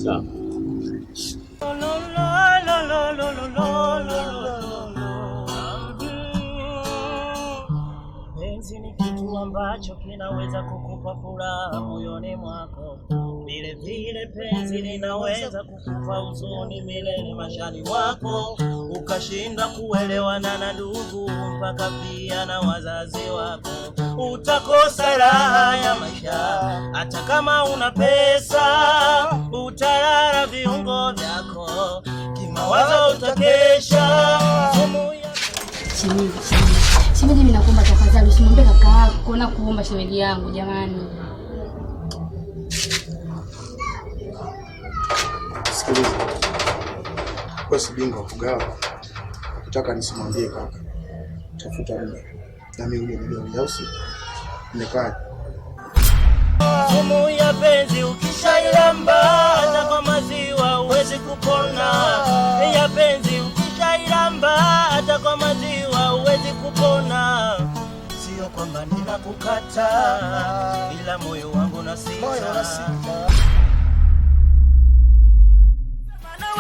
Sawa. Penzi ni kitu ambacho kinaweza kukupa furaha moyoni mwako. Vile vile penzi linaweza kukupa huzuni milele maishani mwako. Ukashinda kuelewana na ndugu mpaka pia na wazazi wako. Utakosa raha ya maisha hata kama una pesa. Utarara viungo vyako, kimawazo utakesha. Shemeji, mimi nakuomba tafadhali usimwambie kaka yako na kuomba shemeji yangu jamani. Sikiliza. Kwa sibingo kugawa. Nataka nisimwambie kaka. Tafuta muda. Na mimi milioni ya usi. Nimekaa. Sumu ya penzi ukishailamba hata kwa maziwa huwezi kupona. Ya penzi ukishailamba hata kwa maziwa huwezi kupona. Sio kwamba ninakukata ila moyo wangu unasita.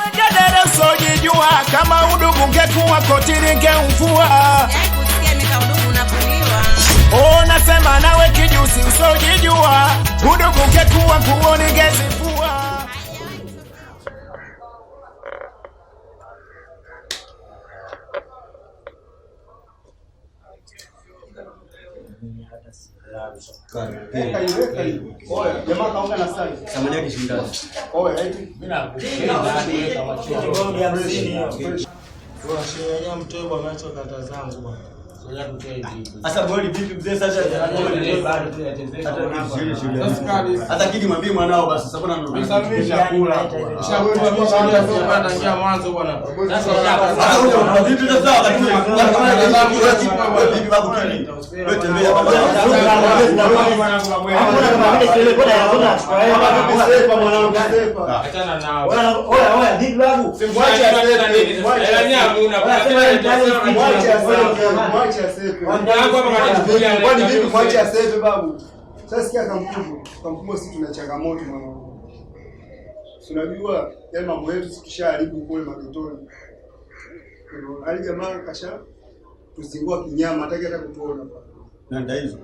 Ngedere usojijua kama udugu ngekuwa kotiri ngeumvua. Kusikia nika udugu unapuliwa. Oh, nasema nawe kijusi usojijua udugu ngekuwa nguo ningezivua. Oya, jamaa kaunga na sali. Samani yake shindani. Oya, eti. Mimi nakupenda. Kwa sheria mtoe bwana acha kata zangu bwana. Sasa bodi vipi mzee sasa? Hata kiki mwambie mwanao basi sasa bwana ndo. Sasa mimi chakula. Chakula kwa njia mwanzo bwana. Sasa vipi sasa wakati vipi babu kini? Wewe tembea baba. Achana nao. Oya vipi babu? Simwache aseme. Kwani vipi mwache asepe babu? Sasa sikia kamkubwa sisi tuna changamoto mwanangu. Unajua yale mambo yetu sikishaharibu kule magotoni. Ali jamaa kasha tuzingua kinyama hataki hata kutuona. Na ndio hizo.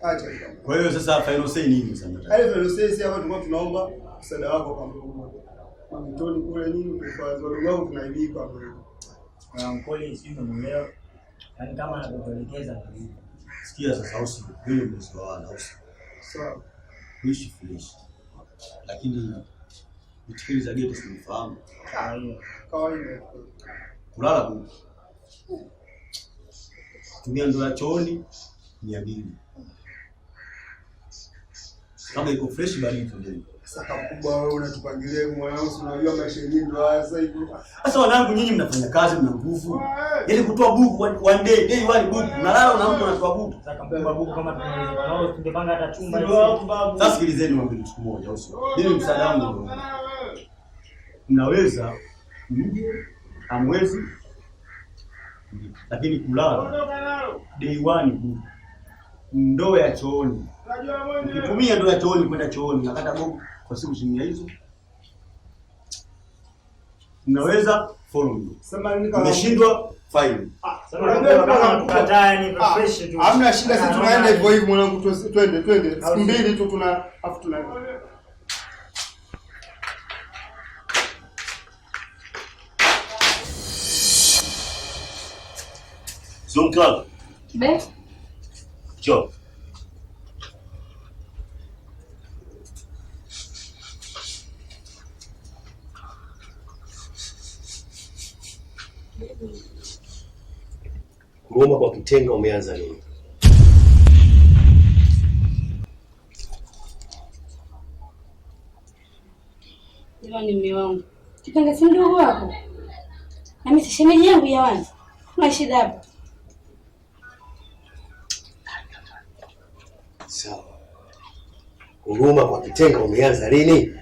Acha. Kwa hiyo sasa final say nini sasa? Final say si hapa tulikuwa tunaomba msaada wako kwa Mungu. Magotoni kule nini tufazo wadogo wao tunaibika hapo. Mkoli sio mleo. Yaani kama anakuelekeza hivi. Sikia sasa usi wewe msiwana usi. Sawa. Kuishi fresh. Lakini itikili za geto sinifahamu. Kawaida. Kulala buku. Tumia ndo ya chooni 200. Kama iko fresh bali ndio. Sasa kubwa wewe unatupangilia mwanangu, unajua maisha yenyewe ndio haya sasa hivi. Sasa wanangu nyinyi mnafanya kazi mna nguvu. Yaani kutoa buku one day one buku. Unalala na mtu anatoa buku. Sasa kama buku kama tunaweza tungepanga hata chumba hivi. Sasa sikilizeni mwambie kitu kimoja usio. Mimi msaada wangu ndio. Mnaweza mje amwezi lakini kulala day one buku. Ndoo ya chooni. Ukitumia ndoo ya chooni kwenda chooni nakata buku kwa siku chini hizo. Unaweza follow me. Sema nini kama umeshindwa fine. Sema kama tukataa ni fresh tu. Hamna shida, sisi tunaenda hivyo hivyo mwanangu, twende. Siku mbili tu tuna Zonka. Be? Jo. Ngoma kwa kitenga umeanza nini? Jamani mume wangu. Kipanga si ndugu wako. Na mimi si shemeji yangu ya wanza. Kuna shida hapa. Sawa. Ngoma kwa kitenga umeanza lini?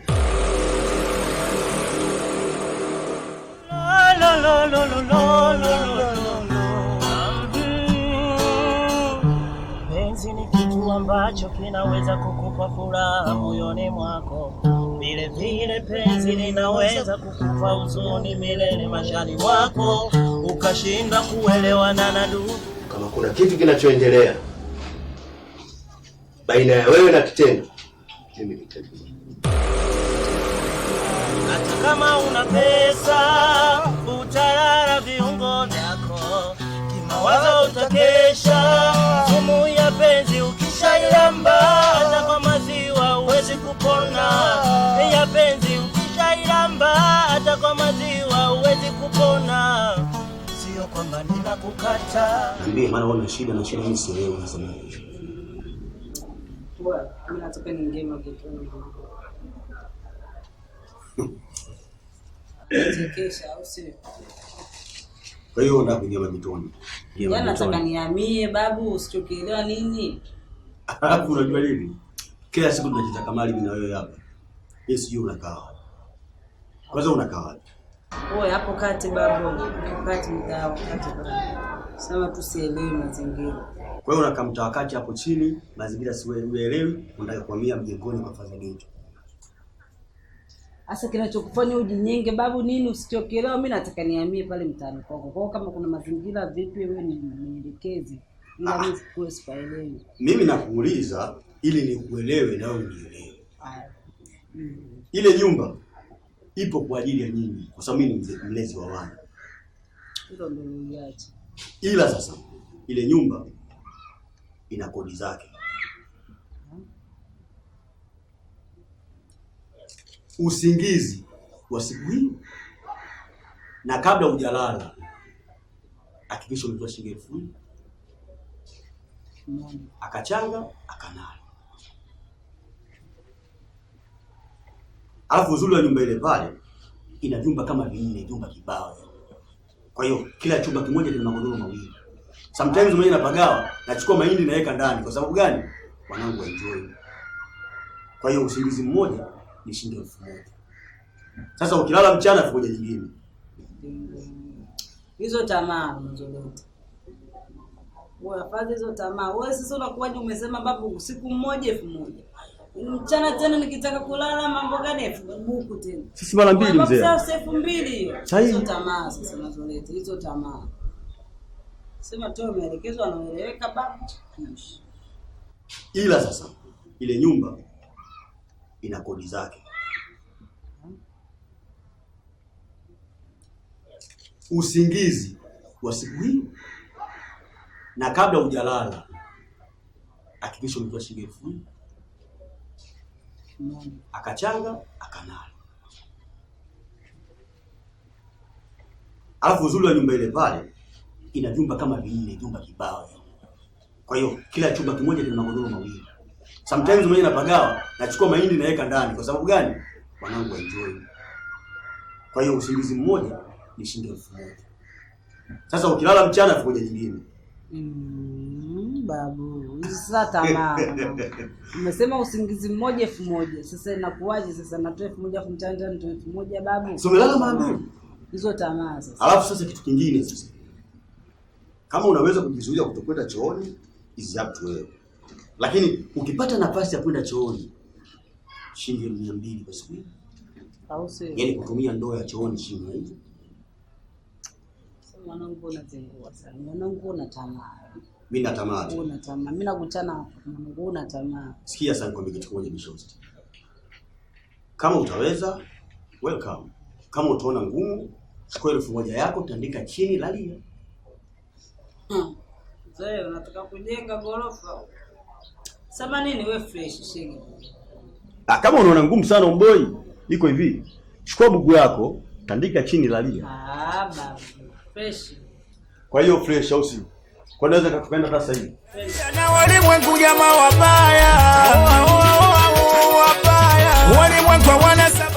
Penzi ni kitu ambacho kinaweza kukupa furaha moyoni mwako. vile vile penzi linaweza kukupa huzuni milele mashani mwako, ukashinda kuelewana na ndugu. Kama kuna kitu kinachoendelea baina ya wewe na Kitendo, mimi nitajua. Hata kama una pesa, utalala viungo vyako, kimawazo utakesha, sumu ya penzi ukishailamba, hata kwa maziwa huwezi kupona. Ya penzi ukishailamba, hata kwa maziwa huwezi kupona. Sio kwamba ninakukata. Niambie maana wewe una shida na shida mimi sielewi unasema. Wewe, mimi nataka niingie magotoni. Chekesha au sio? Kwa hiyo unataka kuingia magotoni. Yaani nataka nihamie babu, usichokielewa nini? Alafu unajua nini? Kila siku tunacheza kamari mimi na wewe hapa. Mimi sijui unakaa. Kwanza unakaa. Wewe hapo kati babu, kati mtao kati babu. Sema tusielewe mazingira. Kwa hiyo unakaa mtaa wakati hapo chini, mazingira sielewi, unataka kuhamia mjengoni kwa Fadhili yetu. Asa kinachokufanya ujinyenge babu nini usichokielewa? Mimi nataka nihamie pale mtaani kwako. Kwa kama kuna mazingira vipi wewe nielekeze. Ila mimi sikuwe sipaelewi. Mimi nakuuliza ili nikuelewe na wewe unielewe. Ile nyumba ipo kwa ajili ya nyinyi kwa sababu mimi ni mlezi wa wana. Hilo ndio niache. Ila sasa ile nyumba ina kodi zake. Usingizi wa siku hii na kabla hujalala hakikisha umetoa shilingi 1000 akachanga akanala. Alafu uzuri wa nyumba ile pale ina vyumba kama 4, vyumba kibao. Kwa hiyo kila chumba kimoja kina magodoro mawili. Sometimes mwenye napagawa nachukua mahindi naweka ndani kwa sababu gani? Wanangu enjoy. Kwa hiyo usingizi mmoja ni shilingi 1000. Sasa ukilala mchana fukoja nyingine. Hizo tamaa unazoleta. Wewe afadhali hizo tamaa. Wewe sasa unakuwaje umesema babu usiku mmoja 1000. Mchana tena nikitaka kulala mambo gani 1000 tena. Sisi mara mbili mzee. Sasa 2000 hiyo. Hizo tamaa sasa unazoleta. Hizo tamaa. Sema tu maelekezo anaeleweka babu. Ila sasa ile nyumba ina kodi zake. Usingizi wa siku hii na kabla hujalala hakikisha umetoa shilingi 1000 akachanga akanala. Alafu uzuri wa nyumba ile pale ina vyumba kama 4, vyumba kibao. Kwa hiyo kila chumba kimoja kina magodoro mawili. Sometimes mwenye napagawa nachukua mahindi naweka ndani kwa sababu gani? Wanangu enjoy. Kwa hiyo usingizi mmoja ni shilingi 1000. Sasa ukilala mchana fukoja nyingine. Babu, sasa tamaa. Umesema usingizi mmoja 1000. Sasa inakuwaje sasa natoa 1000 kumtanda nitoa 1000 babu? So umelala mara mbili. Hizo tamaa sasa. Alafu sasa kitu kingine sasa. Kama unaweza kujizuia kutokwenda chooni, is up to wewe. Lakini ukipata nafasi ya kwenda chooni, shilingi 200 kwa siku. Au sio? Yaani kutumia ndoo ya chooni shilingi hizo. Mwanangu unazengua sana. Mwanangu una tamaa. Mimi na tamaa. Una tamaa. Mimi nakuchana mwanangu una tamaa. Sikia sana kwambie kitu kimoja Bishosti. Kama utaweza, welcome. Kama utaona ngumu, chukua 1000 yako tandika chini lalia. Sasa unataka kujenga gorofa. Sema nini wewe fresh shege? Kama unaona ngumu sana umboi, iko hivi. Chukua bugu yako, tandika chini lalia. Baba. Fresh. Kwa hiyo fresh au si? Kwa naweza tukaenda sasa hivi. Na walimwengu jamaa wabaya. Wabaya. Walimwengu wana sababu.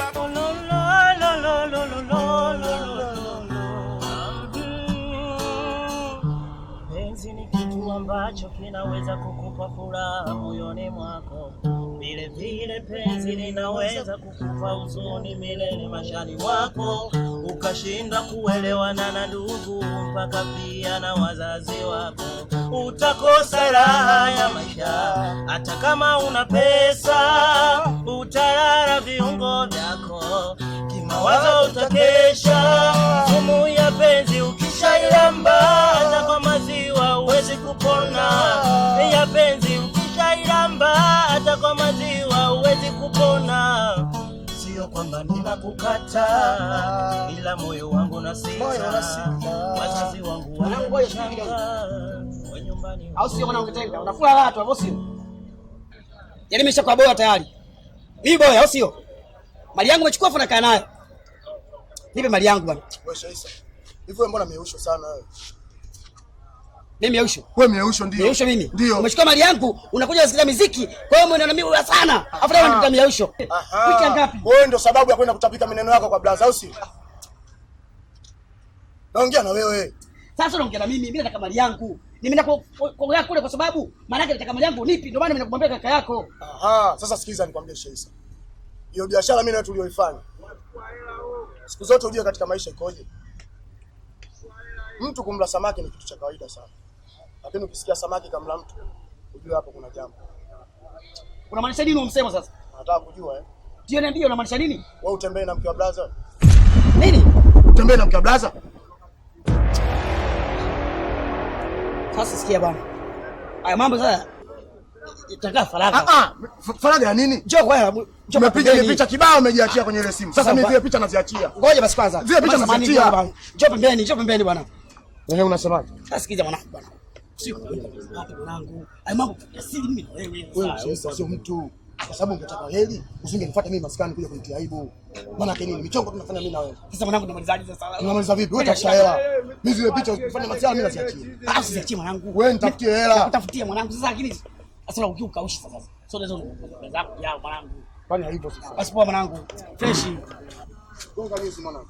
Penzi ni kitu ambacho kinaweza kukupa furaha moyoni mwako. Vile vile penzi linaweza kukupa huzuni milele mashani mwako, ukashinda kuelewana na ndugu mpaka pia na wazazi wako. Utakosa raha ya maisha hata kama una pesa. utarara viungo vyako, kimawazo utakesha. Sumu ya penzi ukishailamba, hata kwa maziwa huwezi kupona. Ya penzi ukishailamba, hata kwa maziwa huwezi kupona. Sio kwamba ninakukata, ila moyo wangu na sita. Wazazi wangu wanangoja nyumbani. Au sio mwana ungetenga? Unafua watu hapo sio? Yaani nimeshakuwa boya tayari. Mimi boya au sio? Mali yangu umechukua afa nakaa nayo. Nipe mali yangu bwana. Wewe Shaisa. Hivyo mbona meusho sana wewe? Mimi meusho. Wewe meusho ndio. Meusho mimi. Ndio. Umechukua mali yangu, unakuja kusikiza muziki. Kwa hiyo mwenendo mimi wewe sana. Afu leo ndio meusho. Wiki ngapi? Wewe ndio sababu ya kwenda kutapika maneno yako kwa blaza au sio? Naongea na wewe. Sasa unaongea na mimi nataka mali yangu. Nimeenda kuongea kule kwa sababu maana yake nataka mali yangu nipi, ndio maana nimekumwambia kaka yako. Sasa sikiza nikwambie Shaisa. Hiyo biashara mimi na tulioifanya. Siku zote ujue katika maisha ikoje. Mtu kumla samaki ni kitu cha kawaida sana. Lakini ukisikia samaki kamla mtu, ujue hapo kuna jambo. Unamaanisha nini umsema sasa? Nataka kujua Ndio niambie unamaanisha nini? Wewe utembee na mke wa blaza? Nini? Utembee na mke wa blaza? Sasa sikia bwana. Haya mambo sasa itakaa faragha. Faragha ya nini? Njoo kwa hebu. Umepiga ile picha kibao umejiachia kwenye ile simu. Sasa mimi zile picha naziachia. Ngoja basi kwanza. Zile picha naziachia. Njoo pembeni bwana. Wewe unasemaje? Sasa sikiza mwanangu bwana. Sio hapa mwanangu. Haya mambo asili mimi na wewe. Wewe sio mtu. Kwa sababu ungetaka heli, usingenifuata mimi maskani kuja kunitia aibu. Maana yake nini? Michongo tunafanya mimi na wewe. Sasa mwanangu tunamalizaje sasa? Tunamaliza vipi? Wewe tafuta hela. Mimi zile picha ukifanya masiala mimi naziachia. Usiachie mwanangu. Wewe nitafutie hela. Nakutafutia mwanangu sasa lakini sasa ukikaushi sasa. Sio hizo zako ya mwanangu. Kwani haipo sasa? Basi poa mwanangu. Fresh. Gonga nyusi mwanangu.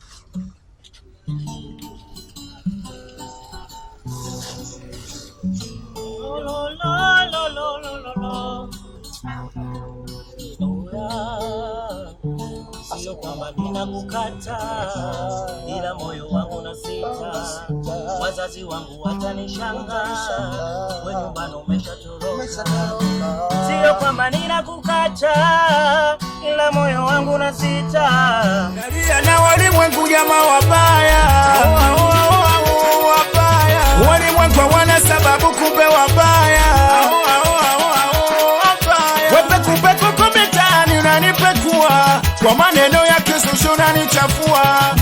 Sio kwamba ninakukata, ila moyo wangu na sita. Wazazi wangu watanishangaa, wewe nyumbani umeshatoroka. Sio kwamba ninakukata, ila moyo wangu na sita. Nalia na walimwengu jamaa wabaya. Walimwengu wana sababu kumbe wabaya. Wepe kuko mitani unanipekua, kwa maneno ya kisusu unanichafua.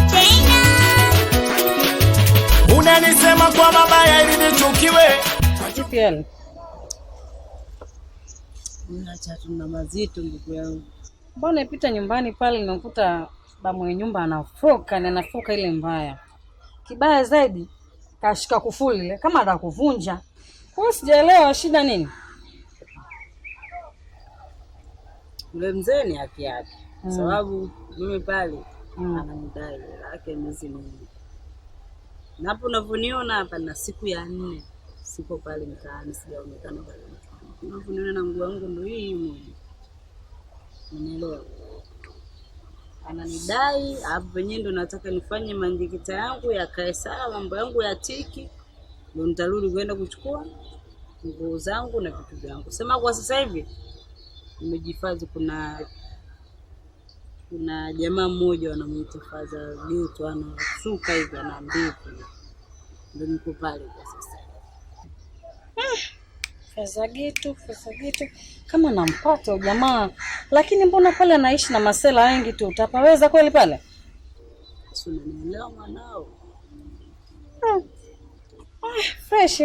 Unanisema kwa mabaya ili nichukiwe. Kipi yani? Acha tuna mazito ndugu yangu. Mbona ipita nyumbani pale nakuta ba mwenye nyumba anafoka na anafoka ile mbaya. Kibaya zaidi kashika kufuli ile kama anataka kuvunja. Kwa sijaelewa shida nini? Ule mzee ni haki yake. Sababu mimi pale ananidai yake miezi mingi. Napo unavuniona hapa na siku ya 4 sipo pale mtaani sijaonekana pale. Unavuniona na nguo yangu ndio hii moja. Unaelewa? Ananidai hapo penyewe ndo nataka nifanye manjikita yangu yakae sawa, mambo yangu ya tiki. Ndio nitarudi kwenda kuchukua nguo zangu na vitu vyangu. Sema kwa sasa hivi nimejifadhi, kuna jamaa mmoja wanamuita Faza Gito anasuka hivi na ndevu. Ndio niko pale kwa sasa. Faza Gito kama nampata jamaa, lakini mbona pale anaishi na masela wengi tu, utapaweza kweli pale? Sio nielewa mwanao. Fresh.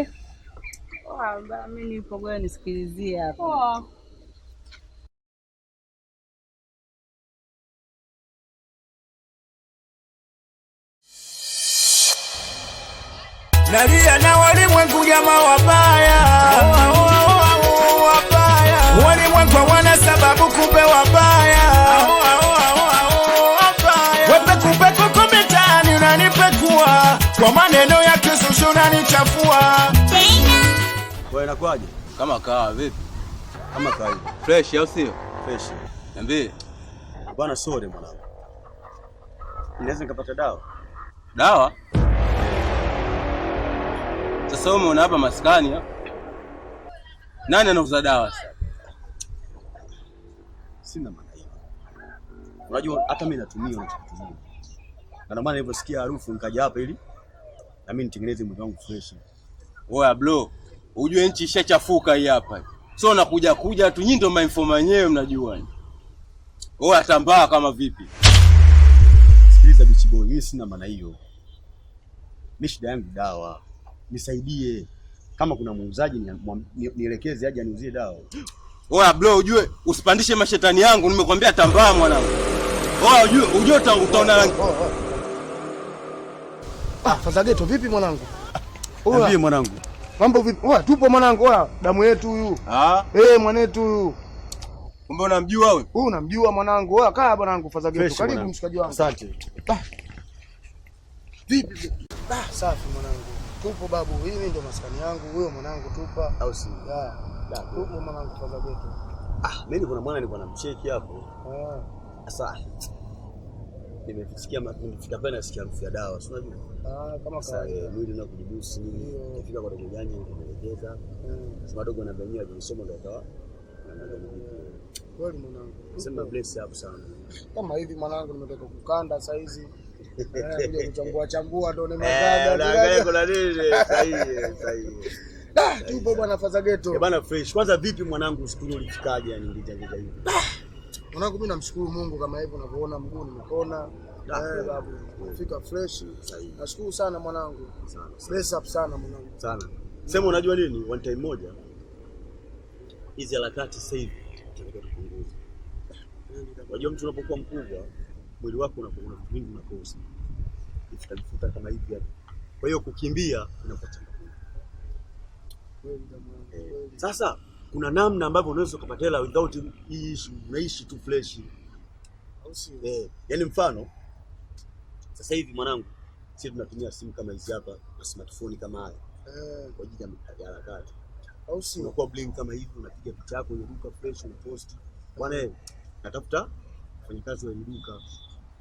Mimi nipo ngoja nisikilizie hapa. Nalia na walimwengu jamaa wabaya. Walimwengu wana sababu kumbe wabaya. Wepe kuko mitani unanipekua, kwa maneno ya kisusu unanichafua. Wewe inakuaje? Kama kawa vipi? Kama kawaida. Fresh au sio? Fresh. Niambie. Bwana sorry mwanangu. Ninaweza nikapata dawa? Dawa? Sasa wewe umeona hapa maskani hapa. Nani anauza dawa sasa? Sina maana hiyo. Unajua hata mimi natumia unachokitumia. Na ndio maana nilivyosikia harufu nikaja hapa ili na mimi nitengeneze mwili wangu fresh. Oya bro, ujue nchi ishachafuka hii hapa. So unakuja tu nyinyi ndio mainforma wenyewe mnajua. Oya tambaa kama vipi? Sikiliza Bichi Boy, mimi sina maana hiyo. Mimi shida yangu dawa. Nisaidie. Kama kuna muuzaji nielekeze aje aniuzie dawa. Oya bro, ujue usipandishe mashetani yangu, nimekwambia tambaa mwanangu. Oya ujue utaona rangi. Fazageto vipi mwanangu? Niambie mwanangu. Mambo vipi? Oya tupo mwanangu, oya damu yetu huyu. Mwanetu huyu. Kumbe unamjua wewe? Huyu unamjua mwanangu. Oya kaa mwanangu Fazageto. Karibu mshikaji wangu. Asante. Vipi? Safi mwanangu. Tupo babu, hii ndio maskani yangu, huyo mwanangu tupa. Au si? Tupo mwanangu Fazageto. Mimi kuna mwana nilikuwa namcheki hapo. Sasa nimefika pale nasikia harufu ya dawa, si unajua? Kama kawaida. Mwili na kujibusi nini? Nifika kwa dogo gani nikaelekeza. Sema dogo na benyewe alisoma ndio akawa kweli mwanangu. Sema bless hapo sana. Kama hivi mwanangu nimetoka kukanda saa hizi. Kuja chambua ndo nimekaga. Naangalia kuna nini? Sahihi. Tupo bwana Fazageto. Bwana fresh. Kwanza vipi mwanangu siku ile ulifikaje yani nilijaje hivi? Mwanangu mimi namshukuru Mungu kama hivyo unavyoona mguu nimepona. Babu, fika fresh. Nashukuru sana mwanangu. Bless up sana mwanangu. Sana. Sema unajua nini? One time moja. Hizi harakati sasa hivi tunataka kupunguza. Unajua mtu unapokuwa mkubwa, mwili wako unakuwa vitu vingi unakosa. Ifikajifuta kama hivi hapa. Kwa hiyo kukimbia inakuwa changamoto. Sasa kuna namna ambavyo unaweza kupata hela without unaishi tu fresh. Yaani mfano sasa hivi mwanangu sisi tunatumia simu kama hizi hapa na smartphone kama haya. Kwa ajili ya harakati. Au si unakuwa blink kama hivi unapiga picha yako kwenye duka fresh unapost. Bwana natafuta mfanyakazi wa duka.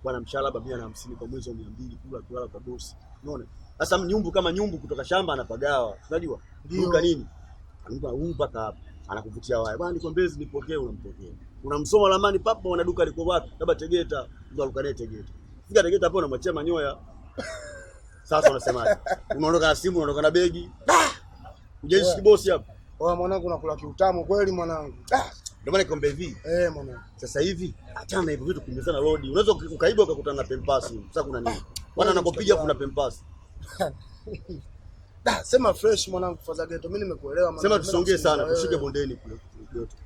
Bwana mshahara 150 kwa mwezi wa 200 kula kulala kwa bosi. Unaona? Sasa nyumbu kama nyumbu kutoka shamba anapagawa. Unajua? Duka nini? Anampa mpaka hapa. Anakuvutia waya. Bwana niko Mbezi nipokee unampokea. Unamsoma ramani papa una duka liko wapi? Labda Tegeta, ndio alukane Tegeta. Fika Tegeta hapo unamwachia manyoya. Sasa unasemaje? Unaondoka na simu, unaondoka na begi. Unjaishi kibosi hapa. Oya mwanangu unakula kiutamu kweli mwanangu. Ndio maana nikwambia hivi. Mwanangu. Sasa hivi achana hivyo vitu kukimbizana road. Unaweza ukaiba ukakutana na pempasi. Sasa kuna nini? Bwana anapopiga kuna pempasi. Sema fresh mwanangu Fazageto. Mimi nimekuelewa mwanangu. Sema tusongee sana, tushike bondeni kule.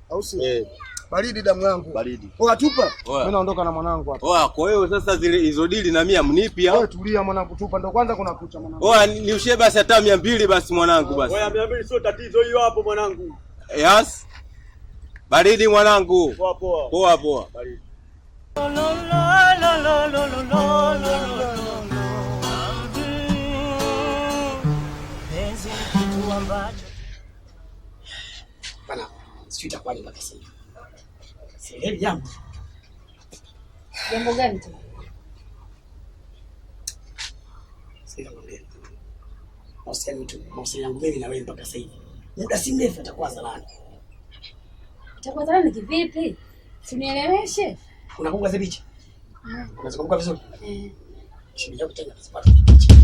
Au si? Baridi damu yangu. Baridi. Oya tupa. Mimi naondoka na mwanangu hapa. Oya kwa hiyo sasa zile hizo dili na 100 mnipi au? Wewe tulia mwanangu tupa ndo kwanza kuna kucha mwanangu. Oya niushie basi hata 200 basi mwanangu basi. Oya 200 sio tatizo hiyo hapo mwanangu. Yes. Baridi mwanangu. Poa. Baridi. Penzi kitu ambacho bana sio itakuwaje mpaka sasa. Sielewi jambo. Jambo gani tu? Sasa mwambie. Mahusiano yangu mimi na wewe mpaka sasa hivi. Muda si mrefu atakuwa zalani. Itakuwa zalani kivipi? Unieleweshe. Unakumbuka zile picha? Unaweza kumbuka vizuri? Shida yako tena kusipata picha.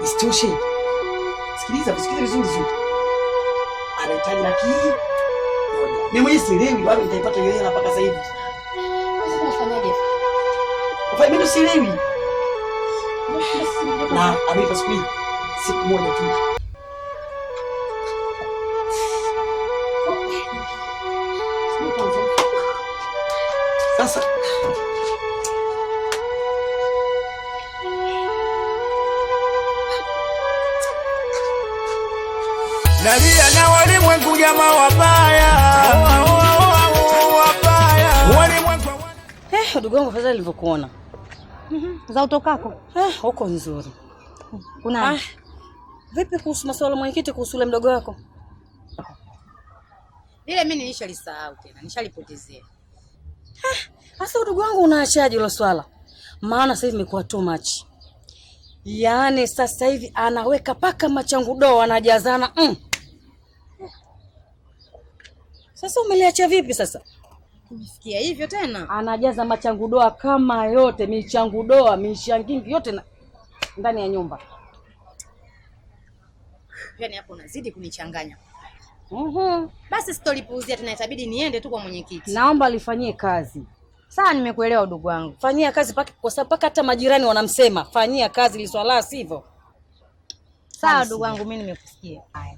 Isitoshe. Sikiliza vizuri. Anahitaji laki moja. Mimi mwenyewe sielewi wapi nitaipata hiyo hela mpaka sasa hivi. Sasa unafanyaje? Kwa mimi sielewi. Na amenipa siku moja tu. Sasa nalia na walimwengu jamaa wabaya. Walimwengu Ndugu yangu fadhali nilivyokuona. Za utokako? Huko nzuri. Kuna vipi kuhusu masuala mwenyekiti kuhusu ule mdogo wako? Ile mimi nilishalisahau tena, nishalipotezea. Sasa ndugu wangu unaachaje hilo swala? Maana sasa hivi imekuwa too much. Yaani sasa hivi anaweka paka machangu doa anajazana. Sasa umeliacha vipi sasa? Umesikia hivyo tena? Anajaza machangudoa kama yote, michangudoa, mishangingi yote ndani ya nyumba. Yaani hapo unazidi kunichanganya. Basi sitolipuuzia tena, itabidi niende tu kwa mwenyekiti. Naomba lifanyie kazi. Sawa, nimekuelewa ndugu wangu. Fanyia kazi kwa sababu hata majirani wanamsema. Fanyia kazi liswala sivyo. Sawa ndugu wangu, mimi nimekusikia. Haya.